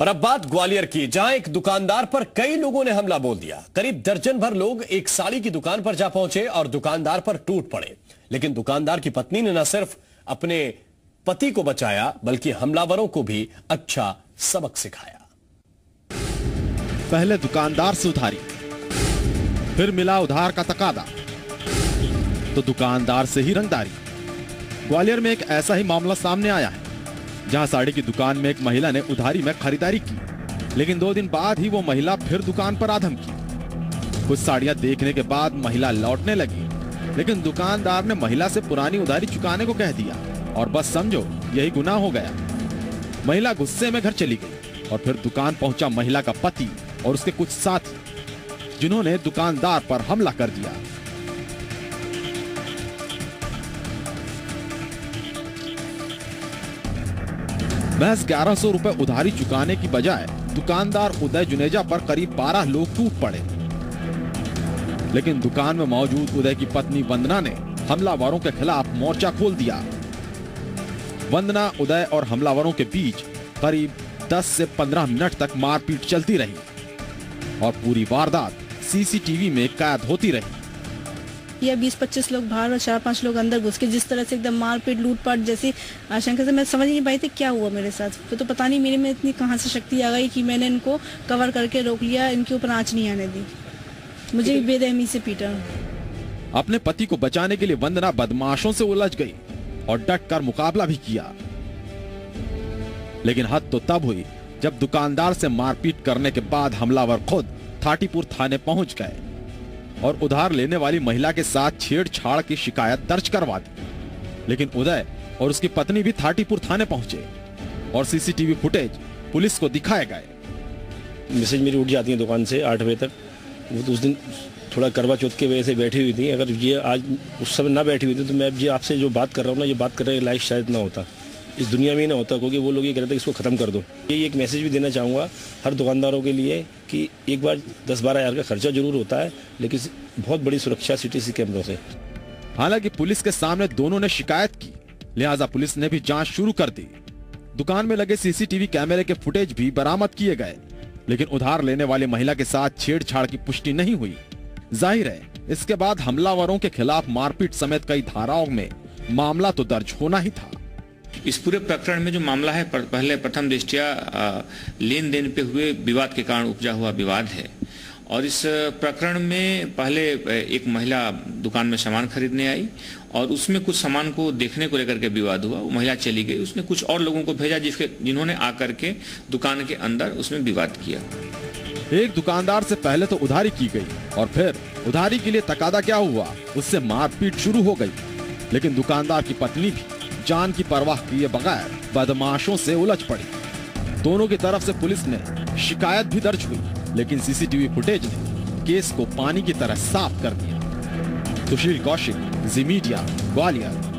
और अब बात ग्वालियर की, जहां एक दुकानदार पर कई लोगों ने हमला बोल दिया। करीब दर्जन भर लोग एक साड़ी की दुकान पर जा पहुंचे और दुकानदार पर टूट पड़े। लेकिन दुकानदार की पत्नी ने न सिर्फ अपने पति को बचाया बल्कि हमलावरों को भी अच्छा सबक सिखाया। पहले दुकानदार से उधारी, फिर मिला उधार का तकादा, तो दुकानदार से ही रंगदारी। ग्वालियर में एक ऐसा ही मामला सामने आया है, जहां साड़ी की दुकान में एक महिला ने उधारी में खरीदारी की, लेकिन 2 दिन बाद ही वो महिला फिर दुकान पर आधम की। कुछ साड़ियां देखने के बाद महिला लौटने लगी, लेकिन दुकानदार ने महिला से पुरानी उधारी चुकाने को कह दिया और बस समझो यही गुनाह हो गया। महिला गुस्से में घर चली गई और फिर दुकान पहुंचा महिला का पति और उसके कुछ साथी, जिन्होंने दुकानदार पर हमला कर दिया। महज 1100 रुपए उधारी चुकाने की बजाय दुकानदार उदय जुनेजा पर करीब 12 लोग टूट पड़े। लेकिन दुकान में मौजूद उदय की पत्नी वंदना ने हमलावरों के खिलाफ मोर्चा खोल दिया। वंदना, उदय और हमलावरों के बीच करीब 10 से 15 मिनट तक मारपीट चलती रही और पूरी वारदात सीसीटीवी में कैद होती रही। या 20-25 लोग बाहर और 4-5 लोग अंदर घुस के जिस तरह से एकदम मारपीट लूटपाट जैसी आशंका से मैं समझ नहीं पाई थी क्या हुआ मेरे साथ। तो पता नहीं मेरे में इतनी कहां से शक्ति आ गई कि मैंने इनको कवर करके रोक लिया, इनके ऊपर आंच नहीं आने दी। मुझे भी बेरहमी से पीटा। अपने पति को बचाने के लिए वंदना बदमाशों से उलझ गई और डट कर मुकाबला भी किया, लेकिन हद तो तब हुई जब दुकानदार से मारपीट करने के बाद हमलावर खुद थाटीपुर थाने पहुंच गए और उधार लेने वाली महिला के साथ छेड़छाड़ की शिकायत दर्ज करवा दी। लेकिन उदय और उसकी पत्नी भी थाटीपुर थाने पहुंचे और सीसीटीवी फुटेज पुलिस को दिखाए गए। मैसेज मेरी उठ जाती है दुकान से 8 बजे तक। वो तो उस दिन थोड़ा करवा चौथ की वजह से बैठी हुई थी। अगर ये आज उस समय ना बैठी हुई थी तो मैं ये आपसे जो बात कर रहा हूँ ना, ये बात करने के लायक शायद ना होता, इस दुनिया में ही ना होता, क्योंकि वो लोग ये कह रहे थे इसको ख़त्म कर दो। ये एक मैसेज भी देना चाहूँगा हर दुकानदारों के लिए कि एक बार 10-12 हज़ार का खर्चा जरूर होता है, लेकिन बहुत बड़ी सुरक्षा सीसीटीवी कैमरों से। हालांकि पुलिस के सामने दोनों ने शिकायत की, लिहाजा पुलिस ने भी जांच शुरू कर दी। दुकान में लगे सीसीटीवी कैमरे के फुटेज भी बरामद किए गए, लेकिन उधार लेने वाली महिला के साथ छेड़छाड़ की पुष्टि नहीं हुई। जाहिर है इसके बाद हमलावरों के खिलाफ मारपीट समेत कई धाराओं में मामला तो दर्ज होना ही था। इस पूरे प्रकरण में जो मामला है, पहले प्रथम दृष्टया लेन देन पे हुए विवाद के कारण उपजा हुआ विवाद है। और इस प्रकरण में पहले एक महिला दुकान में सामान खरीदने आई और उसमें कुछ सामान को देखने को लेकर के विवाद हुआ। वो महिला चली गई, उसने कुछ और लोगों को भेजा जिन्होंने आकर के दुकान के अंदर उसमें विवाद किया। एक दुकानदार से पहले तो उधारी की गई और फिर उधारी के लिए तकादा क्या हुआ, उससे मारपीट शुरू हो गई। लेकिन दुकानदार की पत्नी भी जान की परवाह किए बगैर बदमाशों से उलझ पड़ी। दोनों की तरफ से पुलिस ने शिकायत भी दर्ज हुई, लेकिन सीसीटीवी फुटेज ने केस को पानी की तरह साफ कर दिया। सुशील कौशिक, जी मीडिया, ग्वालियर।